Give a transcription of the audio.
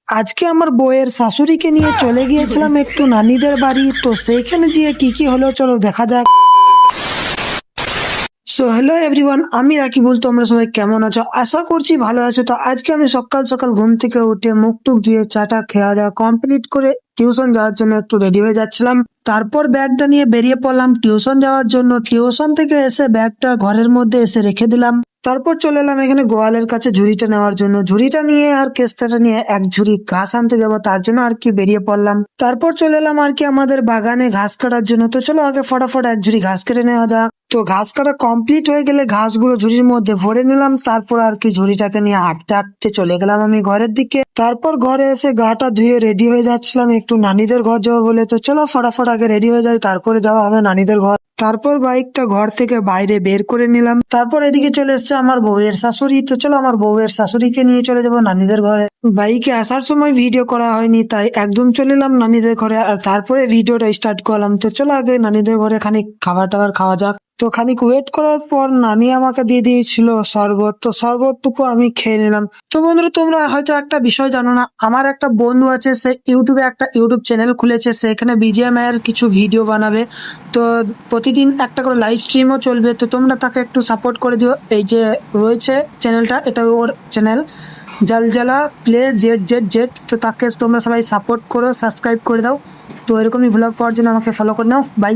আজকে আমার বউয়ের শাশুড়িকে নিয়ে চলে গিয়েছিলাম একটু নানিদের বাড়ি। তো সেইখানে গিয়ে কি কি হলো চলো দেখা যাক। সো হ্যালো এভরিওয়ান, আমি রাকিবুল। তোমরা সবাই কেমন আছো? আশা করছি ভালো আছো। তো আজকে আমি সকাল সকাল ঘুম থেকে উঠে মুখ টুক ধুয়ে চাটা খেয়া দেওয়া কমপ্লিট করে টিউশন যাওয়ার জন্য একটু রেডি হয়ে যাচ্ছিলাম। তারপর ব্যাগটা নিয়ে বেরিয়ে পড়লাম টিউশন যাওয়ার জন্য। টিউশন থেকে এসে ব্যাগটা ঘরের মধ্যে এসে রেখে দিলাম। তারপর চলে এলাম এখানে গোয়ালের কাছে ঝুড়িটা নেওয়ার জন্য। ঝুড়িটা নিয়ে আর কেস্তাটা নিয়ে এক ঝুড়ি ঘাস আনতে যাবো, তার জন্য আর কি বেরিয়ে পড়লাম। তারপর চলে এলাম আর কি আমাদের বাগানে ঘাস কাটার জন্য। তো চলো আগে ফটাফট এক ঝুড়ি ঘাস কেটে নেওয়া যাক। তো ঘাস কাটা কমপ্লিট হয়ে গেলে ঘাসগুলো ঝুড়ির মধ্যে ভরে নিলাম। তারপর আর কি ঝুড়িটাকে নিয়ে হাঁটতে হাঁটতে চলে গেলাম আমি ঘরের দিকে। তারপর ঘরে এসে গাটা ধুয়ে রেডি হয়ে যাচ্ছিলাম একটু নানিদের ঘর যাবো বলে। তো চলো ফটাফট আগে রেডি হয়ে যাই, তারপরে যাওয়া হবে নানিদের ঘর। তারপর বাইকটা ঘর থেকে বাইরে বের করে নিলাম। তারপর এদিকে চলে এসছে আমার বউয়ের শাশুড়ি। তো চলো আমার বউয়ের শাশুড়িকে নিয়ে চলে যাবো নানিদের ঘরে। বাইকে আসার সময় ভিডিও করা হয়নি, তাই একদম চলে এলাম নানিদের ঘরে আর তারপরে ভিডিওটা স্টার্ট করলাম। তো চলো আগে নানিদের ঘরে খানিক খাবার টাবার খাওয়া যাক। তো খানিক ওয়েট করার পর নানি আমাকে দিয়ে দিয়েছিল শরবত। তো শরবতটুকু আমি খেয়ে নিলাম। তো বন্ধুরা, তোমরা হয়তো একটা বিষয় জানো না, আমার একটা বন্ধু আছে, সে ইউটিউবে একটা ইউটিউব চ্যানেল খুলেছে। সেখানে বিজিএমআই এর কিছু ভিডিও বানাবে। তো প্রতিদিন একটা করে লাইভ স্ট্রিমও চলবে। তো তোমরা তাকে একটু সাপোর্ট করে দিও। এই যে রয়েছে চ্যানেলটা, এটা ওর channel, Zalzala play Z Z Z. তো তাকে তোমরা সবাই সাপোর্ট করো, সাবস্ক্রাইব করে দাও। তো এরকমই ভ্লগ পাওয়ার জন্য আমাকে ফলো করে নাও। বাই।